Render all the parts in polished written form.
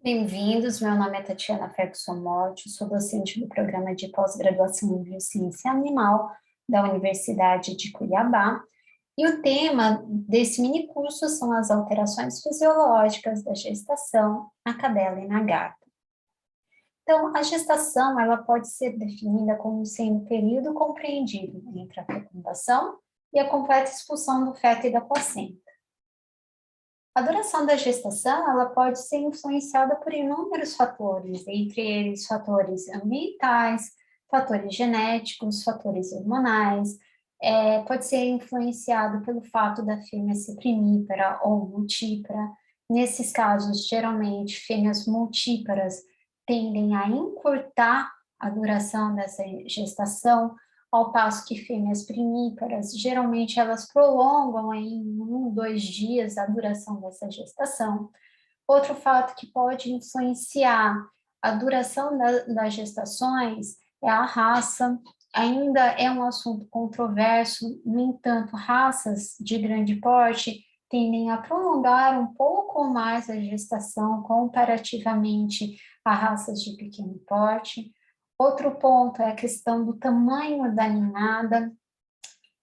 Bem-vindos, meu nome é Tatiana Ferguson Morte, sou docente do programa de pós-graduação em Biociência Animal da Universidade de Cuiabá, e o tema desse minicurso são as alterações fisiológicas da gestação na cadela e na gata. Então, a gestação, ela pode ser definida como sendo o período compreendido entre a fecundação e a completa expulsão do feto e da placenta. A duração da gestação, ela pode ser influenciada por inúmeros fatores, entre eles fatores ambientais, fatores genéticos, fatores hormonais, pode ser influenciado pelo fato da fêmea ser primípara ou multípara. Nesses casos, geralmente, fêmeas multíparas tendem a encurtar a duração dessa gestação, ao passo que fêmeas primíparas, geralmente elas prolongam em 1, 2 dias a duração dessa gestação. Outro fato que pode influenciar a duração das gestações é a raça. Ainda é um assunto controverso, no entanto, raças de grande porte tendem a prolongar um pouco mais a gestação comparativamente a raças de pequeno porte. Outro ponto é a questão do tamanho da ninhada.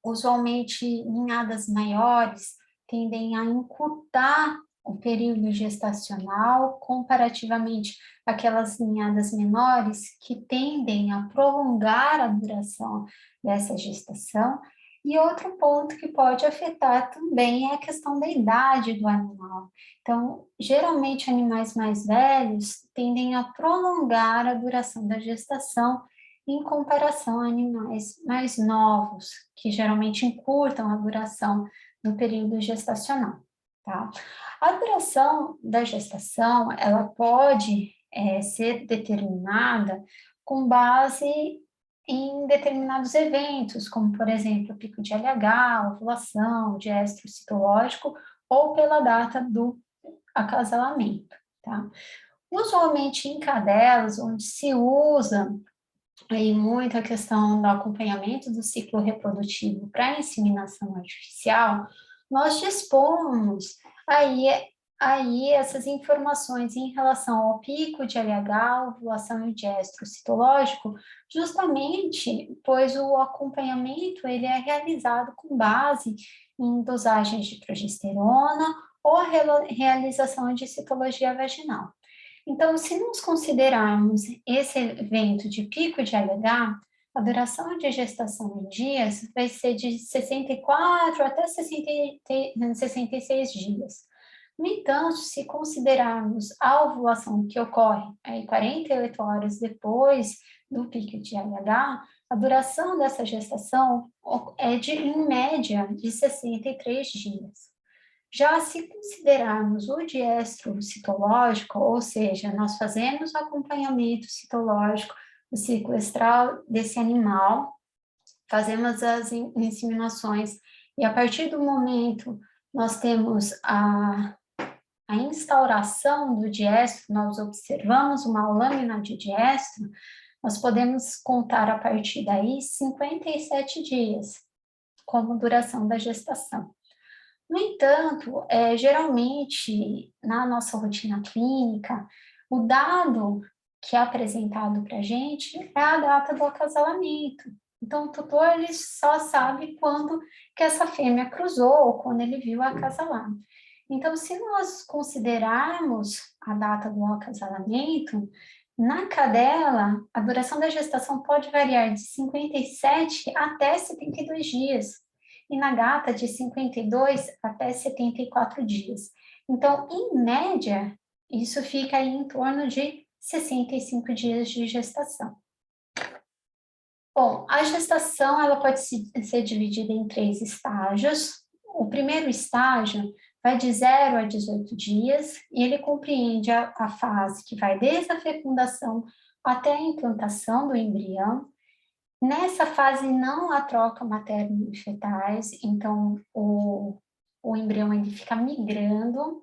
Usualmente, ninhadas maiores tendem a encurtar o período gestacional comparativamente àquelas ninhadas menores que tendem a prolongar a duração dessa gestação. E outro ponto que pode afetar também é a questão da idade do animal. Então, geralmente, animais mais velhos tendem a prolongar a duração da gestação em comparação a animais mais novos, que geralmente encurtam a duração do período gestacional, tá? A duração da gestação, ela pode ser determinada com base em determinados eventos, como, por exemplo, pico de LH, ovulação, diestro citológico, ou pela data do acasalamento, tá? Usualmente em cadelas, onde se usa aí muito a questão do acompanhamento do ciclo reprodutivo para inseminação artificial, nós dispomos aí, aí essas informações em relação ao pico de LH, ovulação e diestro citológico, justamente pois o acompanhamento ele é realizado com base em dosagens de progesterona ou a realização de citologia vaginal. Então, se nós considerarmos esse evento de pico de LH, a duração de gestação em dias vai ser de 64 até 66 dias. No entanto, se considerarmos a ovulação que ocorre aí 48 horas depois do pico de LH, a duração dessa gestação é de, em média, de 63 dias. Já se considerarmos o diestro citológico, ou seja, nós fazemos o acompanhamento citológico do ciclo estral desse animal, fazemos as inseminações, e a partir do momento nós temos a instauração do diestro, nós observamos uma lâmina de diestro, nós podemos contar a partir daí 57 dias como duração da gestação. No entanto, geralmente, na nossa rotina clínica, o dado que é apresentado para a gente é a data do acasalamento. Então, o tutor ele só sabe quando que essa fêmea cruzou ou quando ele viu acasalar. Então, se nós considerarmos a data do acasalamento, na cadela, a duração da gestação pode variar de 57 até 72 dias e na gata de 52 até 74 dias. Então, em média, isso fica aí em torno de 65 dias de gestação. Bom, a gestação ela pode ser dividida em 3 estágios. O primeiro estágio vai de 0 a 18 dias e ele compreende a fase que vai desde a fecundação até a implantação do embrião. Nessa fase não há troca materno e fetais, então o embrião ele fica migrando,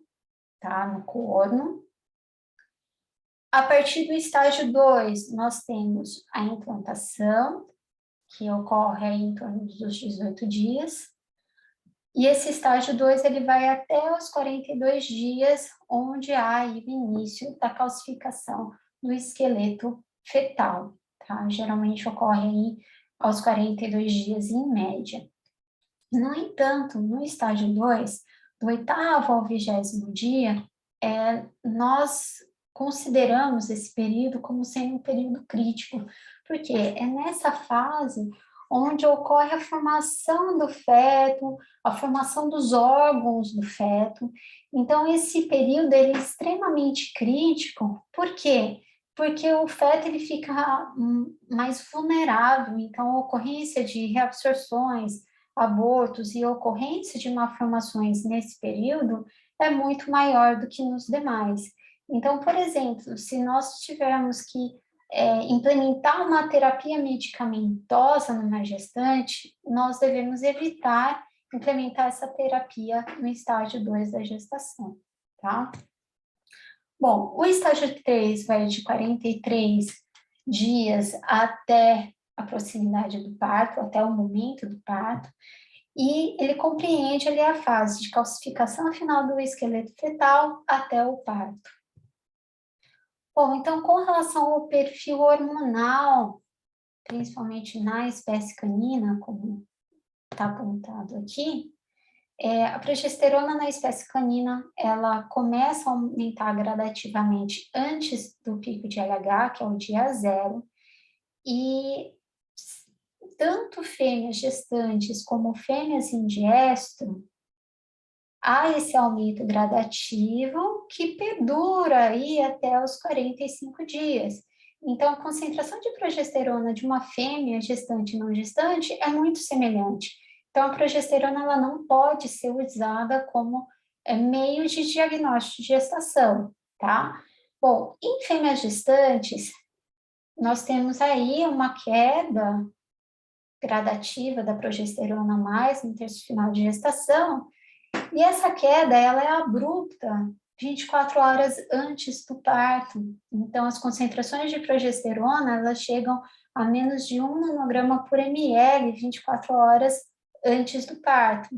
tá, no corno. A partir do estágio 2, nós temos a implantação, que ocorre aí em torno dos 18 dias, E esse estágio 2, ele vai até os 42 dias, onde há aí o início da calcificação do esqueleto fetal, tá? Geralmente ocorre aí aos 42 dias em média. No entanto, no estágio 2, do 8º ao 20º dia, nós consideramos esse período como sendo um período crítico, porque é nessa fase onde ocorre a formação do feto, a formação dos órgãos do feto. Então, esse período ele é extremamente crítico, por quê? Porque o feto ele fica mais vulnerável, então a ocorrência de reabsorções, abortos e ocorrência de malformações nesse período é muito maior do que nos demais. Então, por exemplo, se nós tivermos que implementar uma terapia medicamentosa numa gestante, nós devemos evitar implementar essa terapia no estágio 2 da gestação, tá? Bom, o estágio 3 vai de 43 dias até a proximidade do parto, até o momento do parto, e ele compreende ali a fase de calcificação final do esqueleto fetal até o parto. Bom, então, com relação ao perfil hormonal, principalmente na espécie canina, como está apontado aqui, a progesterona na espécie canina, ela começa a aumentar gradativamente antes do pico de LH, que é o dia 0, e tanto fêmeas gestantes como fêmeas em diestro, há esse aumento gradativo que perdura aí até os 45 dias. Então, a concentração de progesterona de uma fêmea gestante e não gestante é muito semelhante. Então, a progesterona ela não pode ser usada como meio de diagnóstico de gestação, tá? Bom, em fêmeas gestantes, nós temos aí uma queda gradativa da progesterona mais no terço final de gestação, e essa queda, ela é abrupta 24 horas antes do parto. Então, as concentrações de progesterona, elas chegam a menos de 1 nanograma por ml 24 horas antes do parto.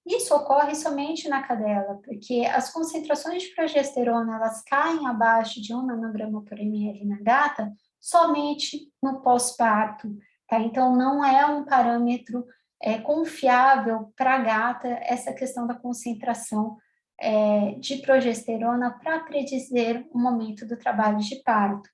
Isso ocorre somente na cadela, porque as concentrações de progesterona, elas caem abaixo de 1 nanograma por ml na gata somente no pós-parto, tá? Então, não é um parâmetro confiável para a gata essa questão da concentração de progesterona para predizer o momento do trabalho de parto.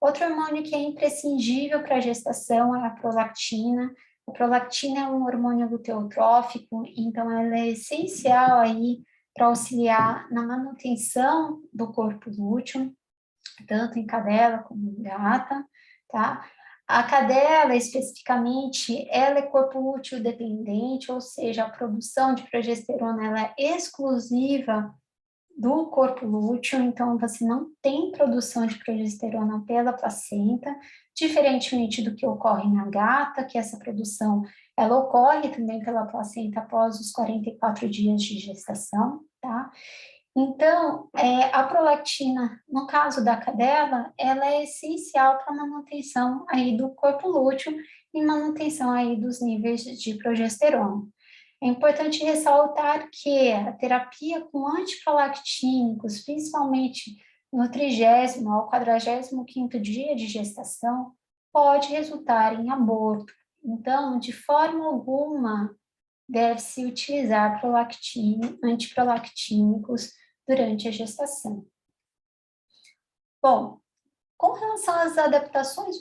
Outro hormônio que é imprescindível para a gestação é a prolactina. A prolactina é um hormônio luteotrófico, então ela é essencial aí para auxiliar na manutenção do corpo lúteo, tanto em cadela como em gata, tá? A cadela, especificamente, ela é corpo lúteo dependente, ou seja, a produção de progesterona ela é exclusiva do corpo lúteo, então você não tem produção de progesterona pela placenta, diferentemente do que ocorre na gata, que essa produção ela ocorre também pela placenta após os 44 dias de gestação, tá? Então, a prolactina, no caso da cadela, ela é essencial para a manutenção aí do corpo lúteo e manutenção aí dos níveis de progesterona. É importante ressaltar que a terapia com antiprolactínicos, principalmente no 30º ao 45º dia de gestação, pode resultar em aborto. Então, de forma alguma, deve-se utilizar antiprolactínicos durante a gestação. Bom, com relação às adaptações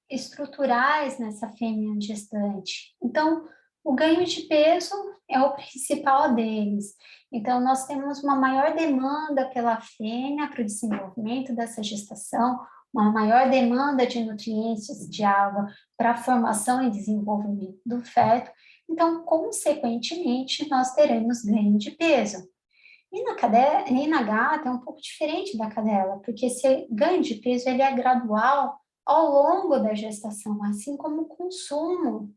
estruturais nessa fêmea gestante, então, o ganho de peso é o principal deles. Então, nós temos uma maior demanda pela fêmea para o desenvolvimento dessa gestação, uma maior demanda de nutrientes de água para a formação e desenvolvimento do feto. Então, consequentemente, nós teremos ganho de peso. E na gata é um pouco diferente da cadela, porque esse ganho de peso ele é gradual ao longo da gestação, assim como o consumo,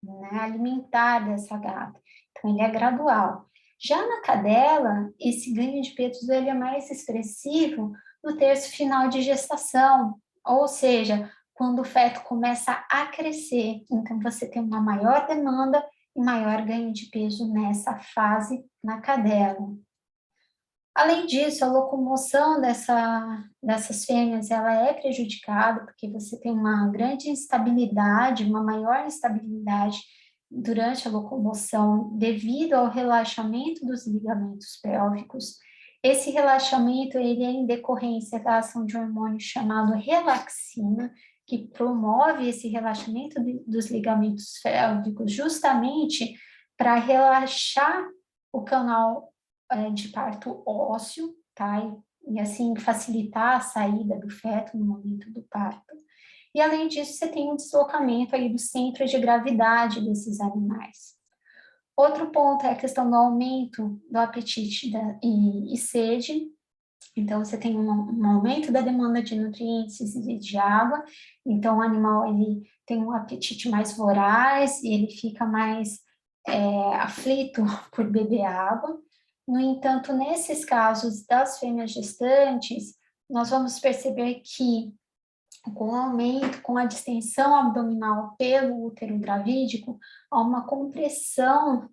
né, alimentar dessa gata. Então, ele é gradual. Já na cadela, esse ganho de peso ele é mais expressivo no terço final de gestação, ou seja, quando o feto começa a crescer. Então, você tem uma maior demanda e maior ganho de peso nessa fase na cadela. Além disso, a locomoção dessas fêmeas, ela é prejudicada, porque você tem uma grande instabilidade, uma maior instabilidade durante a locomoção, devido ao relaxamento dos ligamentos pélvicos. Esse relaxamento, ele é em decorrência da ação de um hormônio chamado relaxina, que promove esse relaxamento dos ligamentos pélvicos, justamente para relaxar o canal de parto ósseo, tá? E assim facilitar a saída do feto no momento do parto. E além disso, você tem um deslocamento aí do centro de gravidade desses animais. Outro ponto é a questão do aumento do apetite e sede. Então, você tem um aumento da demanda de nutrientes e de água. Então, o animal ele tem um apetite mais voraz e ele fica mais aflito por beber água. No entanto, nesses casos das fêmeas gestantes, nós vamos perceber que com o aumento, com a distensão abdominal pelo útero gravídico, há uma compressão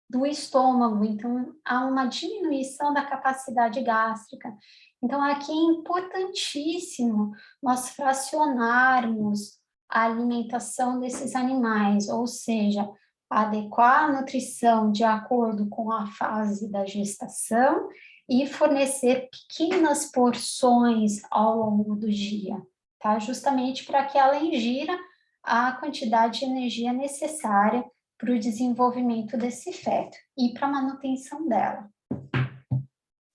do estômago, então há uma diminuição da capacidade gástrica. Então, aqui é importantíssimo nós fracionarmos a alimentação desses animais, ou seja, adequar a nutrição de acordo com a fase da gestação e fornecer pequenas porções ao longo do dia, tá? Justamente para que ela ingira a quantidade de energia necessária para o desenvolvimento desse feto e para a manutenção dela.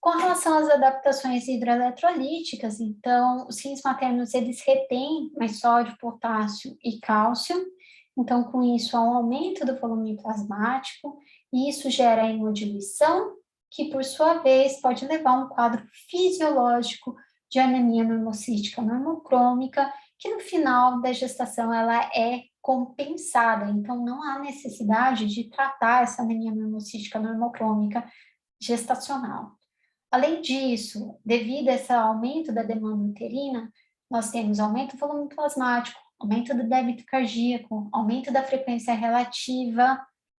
Com relação às adaptações hidroeletrolíticas, então, os rins maternos, eles retêm mais sódio, potássio e cálcio, então, com isso, há um aumento do volume plasmático, e isso gera hemodiluição, que, por sua vez, pode levar a um quadro fisiológico de anemia normocítica normocrômica, que no final da gestação ela é compensada, então não há necessidade de tratar essa anemia normocítica normocrômica gestacional. Além disso, devido a esse aumento da demanda uterina, nós temos aumento do volume plasmático, aumento do débito cardíaco, aumento da frequência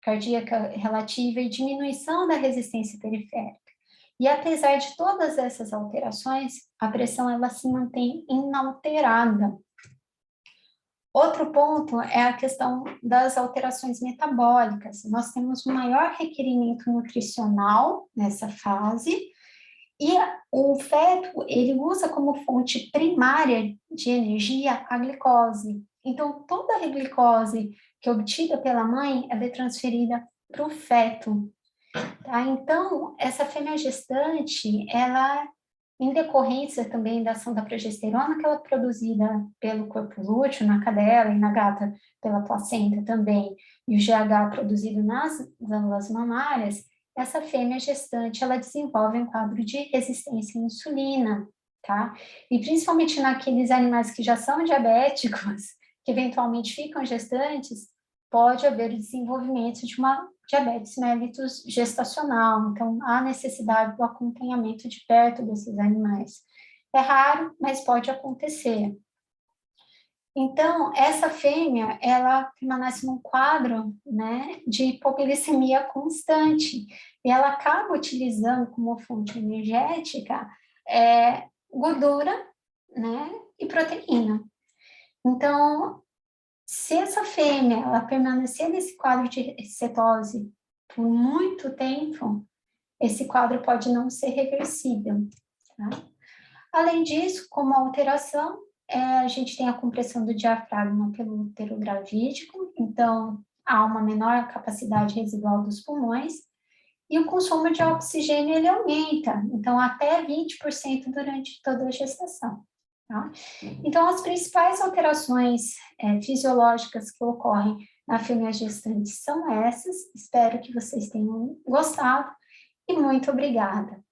cardíaca relativa e diminuição da resistência periférica. E apesar de todas essas alterações, a pressão ela se mantém inalterada. Outro ponto é a questão das alterações metabólicas. Nós temos um maior requerimento nutricional nessa fase, e o feto, ele usa como fonte primária de energia a glicose. Então, toda a glicose que é obtida pela mãe, ela é transferida para o feto. Tá? Então, essa fêmea gestante, ela, em decorrência também da ação da progesterona, que ela é produzida pelo corpo lúteo, na cadela e na gata pela placenta também, e o GH produzido nas glândulas mamárias, essa fêmea gestante, ela desenvolve um quadro de resistência à insulina, tá? E principalmente naqueles animais que já são diabéticos, que eventualmente ficam gestantes, pode haver o desenvolvimento de uma diabetes mellitus gestacional, então há necessidade do acompanhamento de perto desses animais. É raro, mas pode acontecer. Então, essa fêmea, ela permanece num quadro, né, de hipoglicemia constante, e ela acaba utilizando como fonte energética gordura, né, e proteína. Então, se essa fêmea, ela permanecer nesse quadro de cetose por muito tempo, esse quadro pode não ser reversível, tá? Além disso, como alteração, a gente tem a compressão do diafragma pelo útero gravídico, então há uma menor capacidade residual dos pulmões, e o consumo de oxigênio ele aumenta, então até 20% durante toda a gestação. Tá? Então, as principais alterações fisiológicas que ocorrem na fêmea gestante são essas, espero que vocês tenham gostado, e muito obrigada.